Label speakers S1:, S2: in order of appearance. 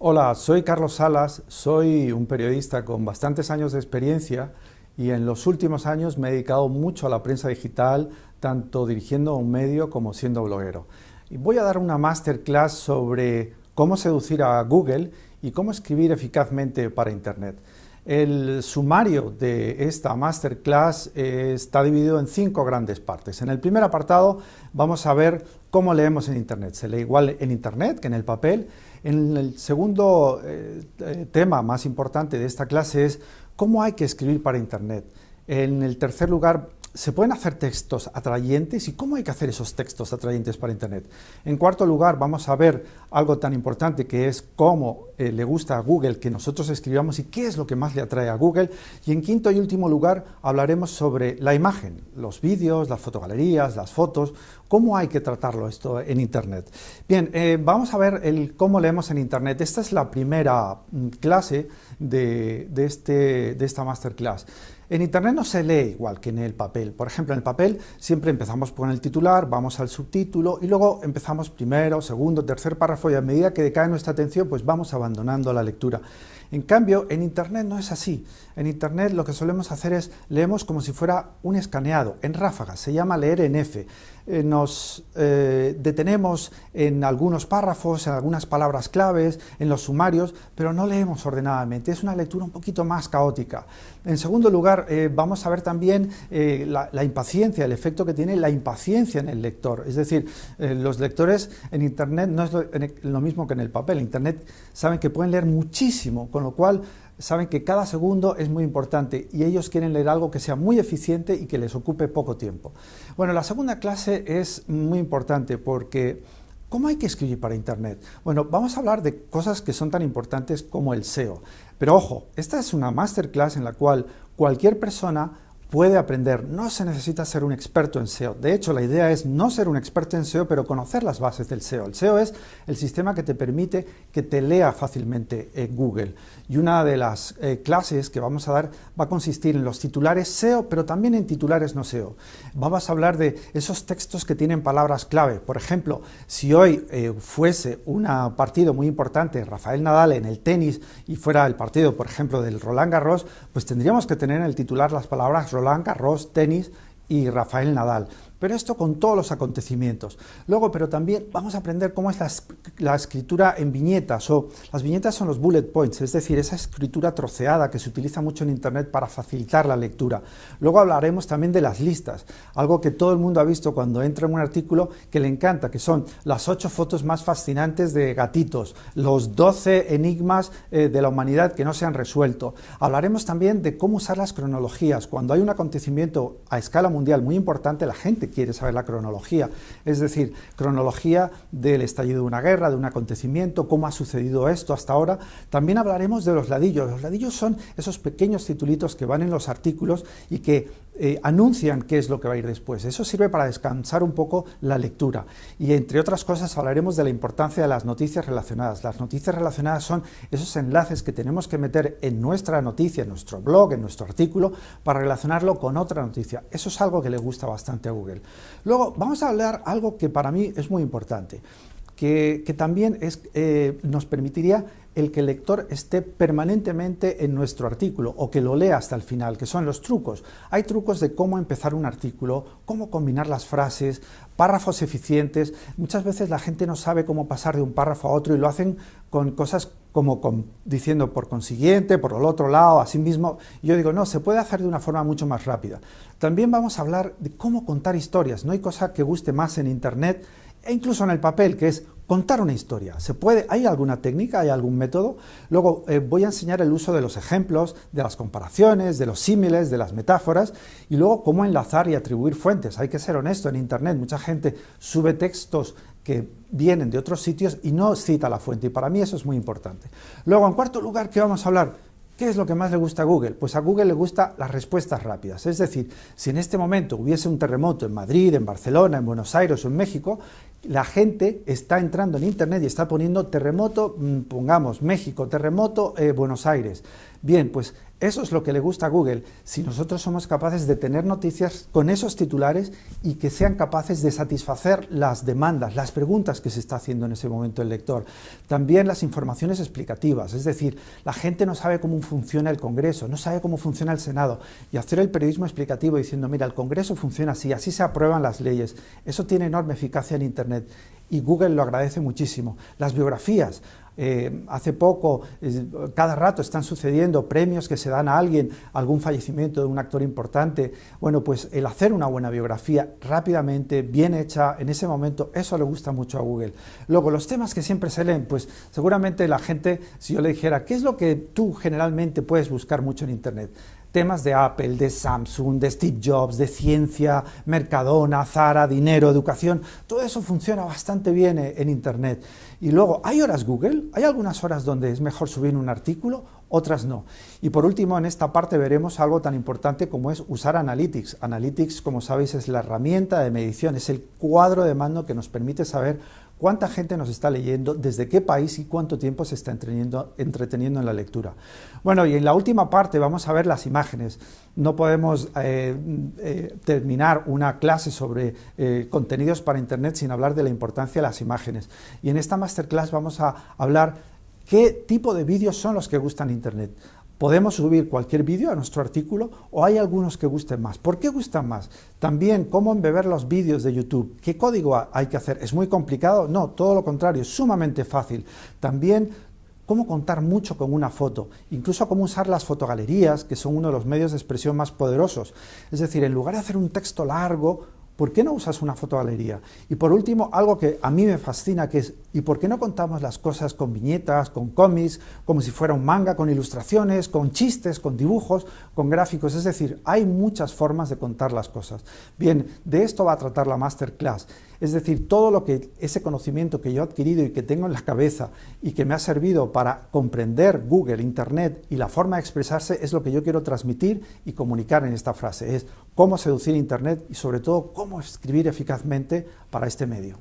S1: Hola, soy Carlos Salas, soy un periodista con bastantes años de experiencia y en los últimos años me he dedicado mucho a la prensa digital, tanto dirigiendo un medio como siendo bloguero. Y voy a dar una masterclass sobre cómo seducir a Google y cómo escribir eficazmente para Internet. El sumario de esta masterclass está dividido en 5 grandes partes. En el primer apartado vamos a ver cómo leemos en Internet. Se lee igual en Internet que en el papel. En el segundo tema más importante de esta clase es cómo hay que escribir para Internet. En el tercer lugar, ¿se pueden hacer textos atrayentes y cómo hay que hacer esos textos atrayentes para Internet? En cuarto lugar, vamos a ver algo tan importante que es cómo le gusta a Google que nosotros escribamos y qué es lo que más le atrae a Google. Y en quinto y último lugar, hablaremos sobre la imagen, los vídeos, las fotogalerías, las fotos, cómo hay que tratarlo esto en Internet. Bien, vamos a ver cómo leemos en Internet. Esta es la primera clase de esta masterclass. En Internet no se lee igual que en el papel. Por ejemplo, en el papel siempre empezamos con el titular, vamos al subtítulo y luego empezamos primero, segundo, tercer párrafo y a medida que decae nuestra atención, pues vamos abandonando la lectura. En cambio, en Internet no es así. En Internet lo que solemos hacer es leemos como si fuera un escaneado, en ráfagas, se llama leer en F. Nos detenemos en algunos párrafos, en algunas palabras claves, en los sumarios, pero no leemos ordenadamente. Es una lectura un poquito más caótica. En segundo lugar, vamos a ver también la impaciencia, el efecto que tiene la impaciencia en el lector. Es decir, los lectores en Internet no es lo mismo que en el papel. En Internet saben que pueden leer muchísimo, con lo cual saben que cada segundo es muy importante y ellos quieren leer algo que sea muy eficiente y que les ocupe poco tiempo. Bueno, la segunda clase es muy importante porque ¿cómo hay que escribir para Internet? Bueno, vamos a hablar de cosas que son tan importantes como el SEO. Pero ojo, esta es una masterclass en la cual cualquier persona puede aprender, no se necesita ser un experto en SEO. De hecho, la idea es no ser un experto en SEO, pero conocer las bases del SEO. El SEO es el sistema que te permite que te lea fácilmente Google. Y una de las clases que vamos a dar va a consistir en los titulares SEO, pero también en titulares no SEO. Vamos a hablar de esos textos que tienen palabras clave. Por ejemplo, si hoy fuese un partido muy importante, Rafael Nadal en el tenis, y fuera el partido, por ejemplo, del Roland Garros, pues tendríamos que tener en el titular las palabras Roland Garros, tenis y Rafael Nadal. Pero esto con todos los acontecimientos. Luego, pero también vamos a aprender cómo es la escritura en viñetas, o las viñetas son los bullet points, es decir, esa escritura troceada que se utiliza mucho en Internet para facilitar la lectura. Luego hablaremos también de las listas, algo que todo el mundo ha visto cuando entra en un artículo que le encanta, que son las 8 fotos más fascinantes de gatitos, los 12 enigmas de la humanidad que no se han resuelto. Hablaremos también de cómo usar las cronologías. Cuando hay un acontecimiento a escala mundial muy importante, la gente quiere saber la cronología, es decir, cronología del estallido de una guerra, de un acontecimiento, cómo ha sucedido esto hasta ahora. También hablaremos de los ladillos. Los ladillos son esos pequeños titulitos que van en los artículos y que anuncian qué es lo que va a ir después. Eso sirve para descansar un poco la lectura. Y entre otras cosas hablaremos de la importancia de las noticias relacionadas. Las noticias relacionadas son esos enlaces que tenemos que meter en nuestra noticia, en nuestro blog, en nuestro artículo, para relacionarlo con otra noticia. Eso es algo que le gusta bastante a Google. Luego vamos a hablar algo que para mí es muy importante, que también nos permitiría el que el lector esté permanentemente en nuestro artículo o que lo lea hasta el final, que son los trucos. Hay trucos de cómo empezar un artículo, cómo combinar las frases, párrafos eficientes. Muchas veces la gente no sabe cómo pasar de un párrafo a otro y lo hacen con cosas como diciendo por consiguiente, por el otro lado, así mismo. Yo digo, no, se puede hacer de una forma mucho más rápida. También vamos a hablar de cómo contar historias. No hay cosa que guste más en Internet e incluso en el papel, que es contar una historia. ¿Se puede? ¿Hay alguna técnica? ¿Hay algún método? Luego voy a enseñar el uso de los ejemplos, de las comparaciones, de los símiles, de las metáforas y luego cómo enlazar y atribuir fuentes. Hay que ser honesto en Internet. Mucha gente sube textos que vienen de otros sitios y no cita la fuente y para mí eso es muy importante. Luego, en cuarto lugar, ¿qué vamos a hablar? ¿Qué es lo que más le gusta a Google? Pues a Google le gustan las respuestas rápidas. Es decir, si en este momento hubiese un terremoto en Madrid, en Barcelona, en Buenos Aires o en México, La gente está entrando en Internet y está poniendo terremoto, pongamos México, terremoto, Buenos Aires. Bien, pues eso es lo que le gusta a Google, si nosotros somos capaces de tener noticias con esos titulares y que sean capaces de satisfacer las demandas, las preguntas que se está haciendo en ese momento el lector. También las informaciones explicativas, es decir, la gente no sabe cómo funciona el Congreso, no sabe cómo funciona el Senado, y hacer el periodismo explicativo diciendo, mira, el Congreso funciona así, así se aprueban las leyes, eso tiene enorme eficacia en Internet y Google lo agradece muchísimo. Las biografías. Hace poco, cada rato están sucediendo premios que se dan a alguien, algún fallecimiento de un actor importante. Bueno, pues el hacer una buena biografía rápidamente, bien hecha, en ese momento, eso le gusta mucho a Google. Luego, los temas que siempre se leen, pues seguramente la gente, si yo le dijera, ¿qué es lo que tú generalmente puedes buscar mucho en Internet? Temas de Apple, de Samsung, de Steve Jobs, de ciencia, Mercadona, Zara, dinero, educación, todo eso funciona bastante bien en Internet. Y luego, ¿hay horas Google? ¿Hay algunas horas donde es mejor subir un artículo? Otras no. Y por último, en esta parte veremos algo tan importante como es usar Analytics. Analytics, como sabéis, es la herramienta de medición, es el cuadro de mando que nos permite saber cuánta gente nos está leyendo, desde qué país y cuánto tiempo se está entreteniendo en la lectura. Bueno, y en la última parte vamos a ver las imágenes. No podemos terminar una clase sobre contenidos para Internet sin hablar de la importancia de las imágenes. Y en esta masterclass vamos a hablar qué tipo de vídeos son los que gustan en Internet. Podemos subir cualquier vídeo a nuestro artículo o hay algunos que gusten más. ¿Por qué gustan más? También, cómo embeber los vídeos de YouTube. ¿Qué código hay que hacer? ¿Es muy complicado? No, todo lo contrario, es sumamente fácil. También, cómo contar mucho con una foto. Incluso cómo usar las fotogalerías, que son uno de los medios de expresión más poderosos. Es decir, en lugar de hacer un texto largo, ¿por qué no usas una fotogalería? Y por último, algo que a mí me fascina, que es, ¿y por qué no contamos las cosas con viñetas, con cómics, como si fuera un manga, con ilustraciones, con chistes, con dibujos, con gráficos? Es decir, hay muchas formas de contar las cosas. Bien, de esto va a tratar la masterclass. Es decir, todo lo que ese conocimiento que yo he adquirido y que tengo en la cabeza y que me ha servido para comprender Google, Internet y la forma de expresarse es lo que yo quiero transmitir y comunicar en esta frase. Es cómo seducir Internet y sobre todo cómo escribir eficazmente para este medio.